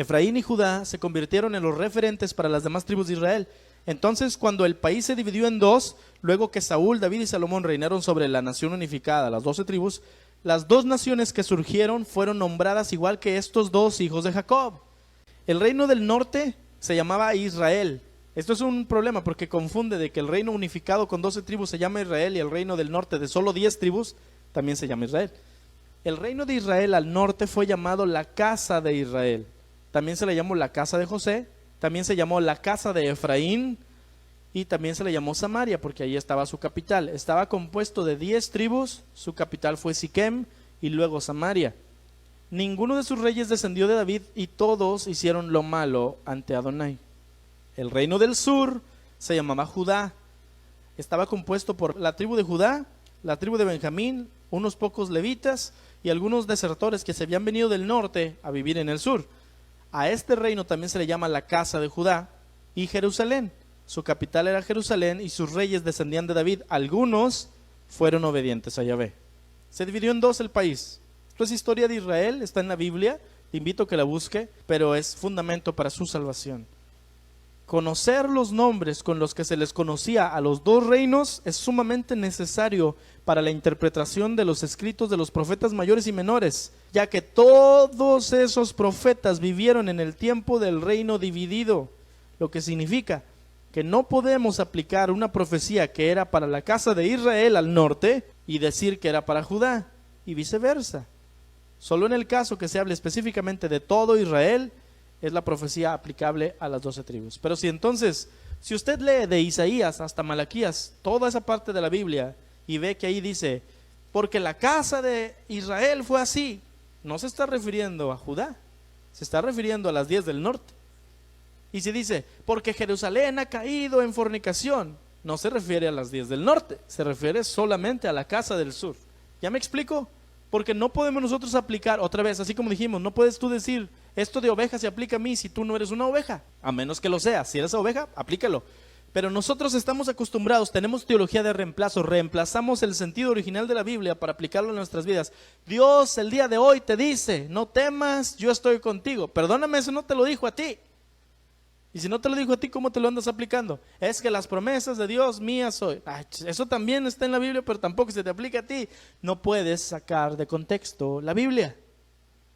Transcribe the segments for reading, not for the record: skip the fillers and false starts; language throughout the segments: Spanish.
Efraín y Judá se convirtieron en los referentes para las demás tribus de Israel. Entonces, cuando el país se dividió en dos, luego que Saúl, David y Salomón reinaron sobre la nación unificada, las 12 tribus, las dos naciones que surgieron fueron nombradas igual que estos dos hijos de Jacob. El reino del norte se llamaba Israel. Esto es un problema porque confunde de que el reino unificado con 12 tribus se llama Israel y el reino del norte de solo 10 tribus también se llama Israel. El reino de Israel al norte fue llamado la casa de Israel. También se le llamó la casa de José, también se llamó la casa de Efraín y también se le llamó Samaria porque ahí estaba su capital. Estaba compuesto de 10 tribus, su capital fue Siquem y luego Samaria. Ninguno de sus reyes descendió de David y todos hicieron lo malo ante Adonai. El reino del sur se llamaba Judá. Estaba compuesto por la tribu de Judá, la tribu de Benjamín, unos pocos levitas y algunos desertores que se habían venido del norte a vivir en el sur. A este reino también se le llama la casa de Judá y Jerusalén. Su capital era Jerusalén y sus reyes descendían de David. Algunos fueron obedientes a Yahvé. Se dividió en dos el país. Esto es historia de Israel, está en la Biblia. Te invito a que la busque, pero es fundamento para su salvación. Conocer los nombres con los que se les conocía a los dos reinos es sumamente necesario para la interpretación de los escritos de los profetas mayores y menores, ya que todos esos profetas vivieron en el tiempo del reino dividido, lo que significa que no podemos aplicar una profecía que era para la casa de Israel al norte y decir que era para Judá, y viceversa. Solo en el caso que se hable específicamente de todo Israel, es la profecía aplicable a las 12 tribus. Pero si usted lee de Isaías hasta Malaquías, toda esa parte de la Biblia, y ve que ahí dice, porque la casa de Israel fue así, no se está refiriendo a Judá, se está refiriendo a las 10 del norte. Y si dice, porque Jerusalén ha caído en fornicación, no se refiere a las 10 del norte, se refiere solamente a la casa del sur. ¿Ya me explico? Porque no podemos nosotros aplicar, otra vez, así como dijimos, no puedes tú decir, esto de oveja se aplica a mí si tú no eres una oveja, a menos que lo seas. Si eres oveja, aplícalo. Pero nosotros estamos acostumbrados, tenemos teología de reemplazo, reemplazamos el sentido original de la Biblia para aplicarlo en nuestras vidas. Dios el día de hoy te dice, no temas, yo estoy contigo. Perdóname, eso no te lo dijo a ti. Y si no te lo dijo a ti, ¿cómo te lo andas aplicando? Es que las promesas de Dios mías soy. Eso también está en la Biblia, pero tampoco se te aplica a ti. No puedes sacar de contexto la Biblia.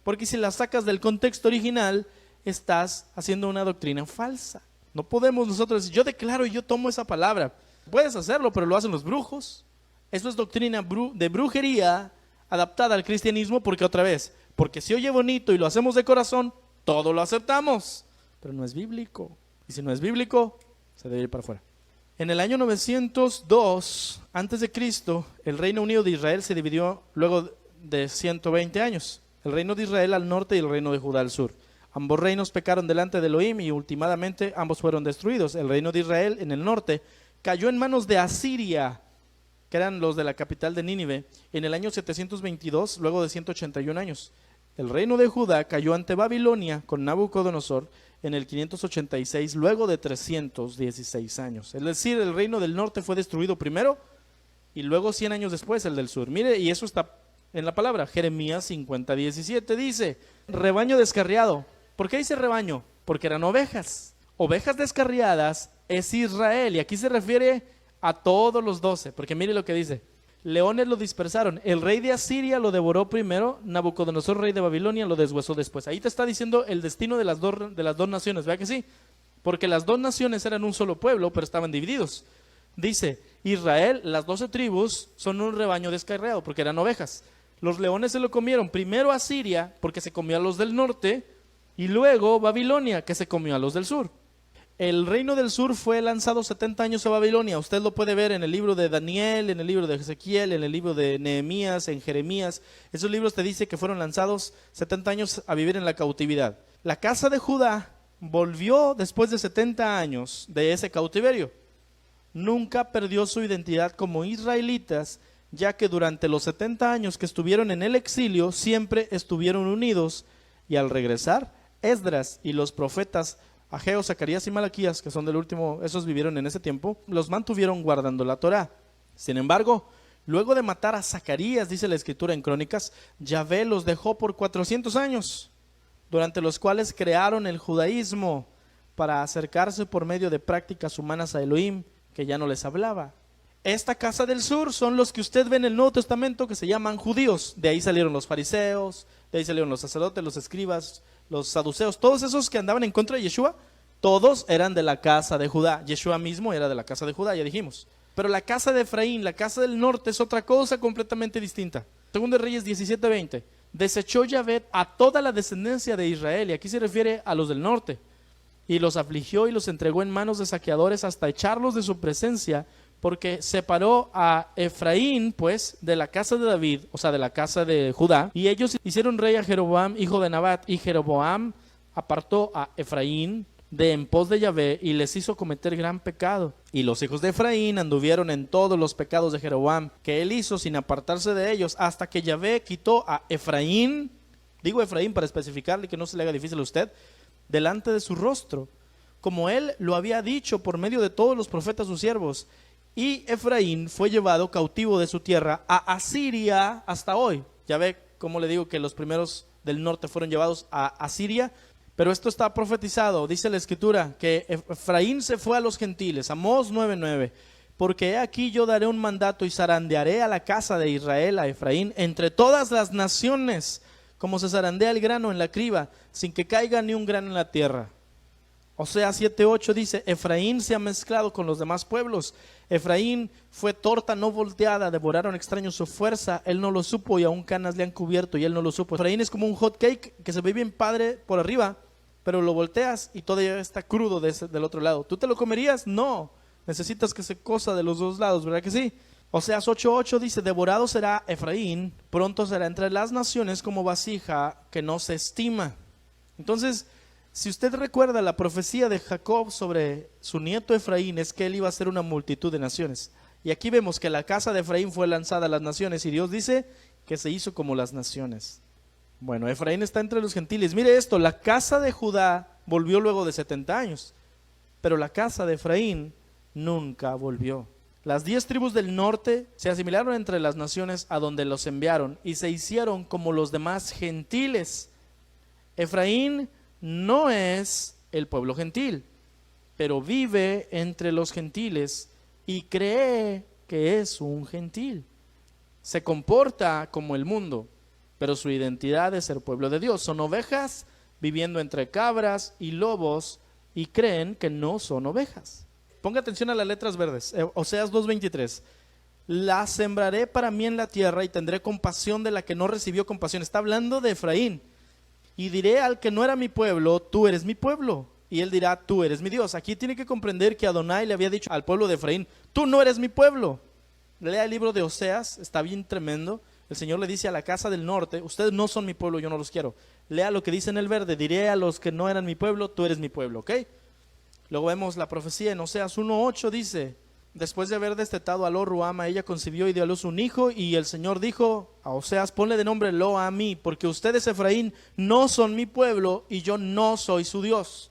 Porque si la sacas del contexto original, estás haciendo una doctrina falsa. No podemos nosotros decir, yo declaro y yo tomo esa palabra. Puedes hacerlo, pero lo hacen los brujos. Eso es doctrina de brujería adaptada al cristianismo, porque otra vez, porque si oye bonito y lo hacemos de corazón, todo lo aceptamos. Pero no es bíblico. Y si no es bíblico, se debe ir para afuera. En el año 902 a.C., el Reino Unido de Israel se dividió luego de 120 años. El reino de Israel al norte y el reino de Judá al sur. Ambos reinos pecaron delante de Elohim y últimamente ambos fueron destruidos. El reino de Israel en el norte cayó en manos de Asiria, que eran los de la capital de Nínive, en el año 722, luego de 181 años. El reino de Judá cayó ante Babilonia con Nabucodonosor en el 586, luego de 316 años. Es decir, el reino del norte fue destruido primero y luego 100 años después el del sur. Mire, y eso está en la palabra. Jeremías 50:17 dice, rebaño descarriado. ¿Por qué dice rebaño? Porque eran ovejas. Ovejas descarriadas es Israel, y aquí se refiere a todos los 12, porque mire lo que dice. Leones lo dispersaron, el rey de Asiria lo devoró primero, Nabucodonosor, rey de Babilonia, lo deshuesó después. Ahí te está diciendo el destino de las dos naciones, ¿verdad que sí? Porque las dos naciones eran un solo pueblo, pero estaban divididos. Dice, Israel, las 12 tribus son un rebaño descarriado, porque eran ovejas. Los leones se lo comieron, primero Asiria, porque se comió a los del norte, y luego Babilonia, que se comió a los del sur. El reino del sur fue lanzado 70 años a Babilonia. Usted lo puede ver en el libro de Daniel, en el libro de Ezequiel, en el libro de Nehemías, en Jeremías. Esos libros te dicen que fueron lanzados 70 años a vivir en la cautividad. La casa de Judá volvió después de 70 años de ese cautiverio. Nunca perdió su identidad como israelitas, ya que durante los 70 años que estuvieron en el exilio, siempre estuvieron unidos, y al regresar, Esdras y los profetas Ageo, Zacarías y Malaquías, que son del último, esos vivieron en ese tiempo, los mantuvieron guardando la Torá. Sin embargo, luego de matar a Zacarías, dice la escritura en Crónicas, Yahvé los dejó por 400 años. durante los cuales crearon el judaísmo para acercarse por medio de prácticas humanas a Elohim, que ya no les hablaba. Esta casa del sur son los que usted ve en el Nuevo Testamento que se llaman judíos. De ahí salieron los fariseos, de ahí salieron los sacerdotes, los escribas, los saduceos, todos esos que andaban en contra de Yeshua, todos eran de la casa de Judá. Yeshua mismo era de la casa de Judá, ya dijimos. Pero la casa de Efraín, la casa del norte, es otra cosa completamente distinta. Segundo de Reyes 17:20. Desechó Yahvé a toda la descendencia de Israel, y aquí se refiere a los del norte, y los afligió y los entregó en manos de saqueadores hasta echarlos de su presencia, porque separó a Efraín, pues, de la casa de David, o sea, de la casa de Judá, y ellos hicieron rey a Jeroboam, hijo de Nabat, y Jeroboam apartó a Efraín de en pos de Yahvé y les hizo cometer gran pecado. Y los hijos de Efraín anduvieron en todos los pecados de Jeroboam, que él hizo sin apartarse de ellos, hasta que Yahvé quitó a Efraín, digo Efraín para especificarle que no se le haga difícil a usted, delante de su rostro, como él lo había dicho por medio de todos los profetas sus siervos. Y Efraín fue llevado cautivo de su tierra a Asiria hasta hoy. Ya ve cómo le digo que los primeros del norte fueron llevados a Asiria, pero esto está profetizado, dice la escritura, que Efraín se fue a los gentiles, Amós 9:9, porque he aquí yo daré un mandato y zarandearé a la casa de Israel, a Efraín, entre todas las naciones, como se zarandea el grano en la criba, sin que caiga ni un grano en la tierra. Oseas 7:8 dice, Efraín se ha mezclado con los demás pueblos. Efraín fue torta no volteada, devoraron extraños su fuerza, él no lo supo y aún canas le han cubierto y él no lo supo. Efraín es como un hot cake que se ve bien padre por arriba, pero lo volteas y todavía está crudo del otro lado. ¿Tú te lo comerías? No, necesitas que se cosa de los dos lados, ¿verdad que sí? Oseas 8:8 dice, devorado será Efraín, pronto será entre las naciones como vasija que no se estima. Entonces, si usted recuerda la profecía de Jacob sobre su nieto Efraín, es que él iba a ser una multitud de naciones. Y aquí vemos que la casa de Efraín fue lanzada a las naciones y Dios dice que se hizo como las naciones. Bueno, Efraín está entre los gentiles. Mire esto, la casa de Judá volvió luego de 70 años, pero la casa de Efraín nunca volvió. Las 10 tribus del norte se asimilaron entre las naciones a donde los enviaron y se hicieron como los demás gentiles. Efraín no es el pueblo gentil, pero vive entre los gentiles y cree que es un gentil. Se comporta como el mundo, pero su identidad es ser pueblo de Dios. Son ovejas viviendo entre cabras y lobos y creen que no son ovejas. Ponga atención a las letras verdes. Oseas 2:23. La sembraré para mí en la tierra y tendré compasión de la que no recibió compasión. Está hablando de Efraín. Y diré al que no era mi pueblo, tú eres mi pueblo. Y él dirá, tú eres mi Dios. Aquí tiene que comprender que Adonai le había dicho al pueblo de Efraín, tú no eres mi pueblo. Lea el libro de Oseas, está bien tremendo. El Señor le dice a la casa del norte, ustedes no son mi pueblo, yo no los quiero. Lea lo que dice en el verde, diré a los que no eran mi pueblo, tú eres mi pueblo, ¿ok? Luego vemos la profecía en Oseas 1:8, dice, después de haber destetado a Lo-Ruhama, ella concibió y dio a luz un hijo, y el Señor dijo a Oseas, ponle de nombre Lo-Ammi, porque ustedes, Efraín, no son mi pueblo, y yo no soy su Dios.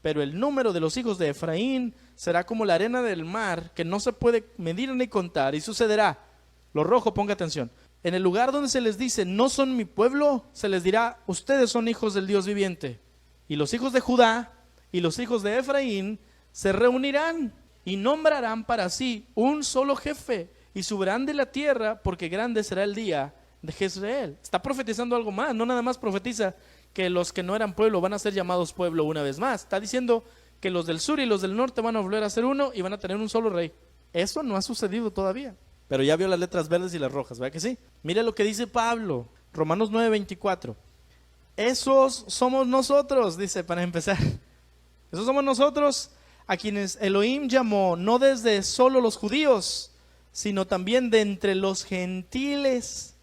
Pero el número de los hijos de Efraín será como la arena del mar, que no se puede medir ni contar, y sucederá, lo rojo, ponga atención, en el lugar donde se les dice, no son mi pueblo, se les dirá, ustedes son hijos del Dios viviente. Y los hijos de Judá y los hijos de Efraín se reunirán y nombrarán para sí un solo jefe y subirán de la tierra, porque grande será el día de Jezreel. Está profetizando algo más, no nada más profetiza que los que no eran pueblo van a ser llamados pueblo una vez más. Está diciendo que los del sur y los del norte van a volver a ser uno y van a tener un solo rey. Eso no ha sucedido todavía, pero ya vio las letras verdes y las rojas, ¿verdad que sí? Mire lo que dice Pablo, Romanos 9:24. Esos somos nosotros, dice, para empezar. Esos somos nosotros a quienes Elohim llamó no desde solo los judíos, sino también de entre los gentiles.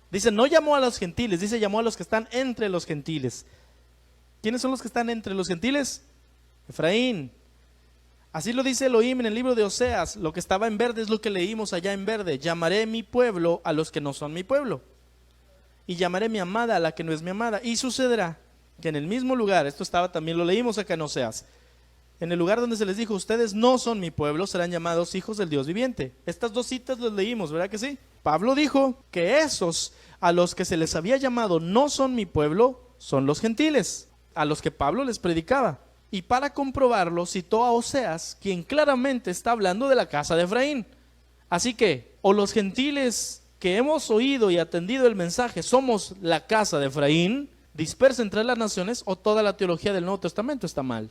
Dice, no llamó a los gentiles, dice, llamó a los que están entre los gentiles. ¿Quiénes son los que están entre los gentiles? Efraín. Así lo dice Elohim en el libro de Oseas. Lo que estaba en verde es lo que leímos allá en verde. Llamaré mi pueblo a los que no son mi pueblo, y llamaré mi amada a la que no es mi amada. Y sucederá que en el mismo lugar, esto estaba también, lo leímos acá en Oseas, en el lugar donde se les dijo, ustedes no son mi pueblo, serán llamados hijos del Dios viviente. Estas dos citas las leímos, ¿verdad que sí? Pablo dijo que esos a los que se les había llamado no son mi pueblo, son los gentiles, a los que Pablo les predicaba. Y para comprobarlo citó a Oseas, quien claramente está hablando de la casa de Efraín. Así que, o los gentiles que hemos oído y atendido el mensaje somos la casa de Efraín, dispersa entre las naciones, o toda la teología del Nuevo Testamento está mal.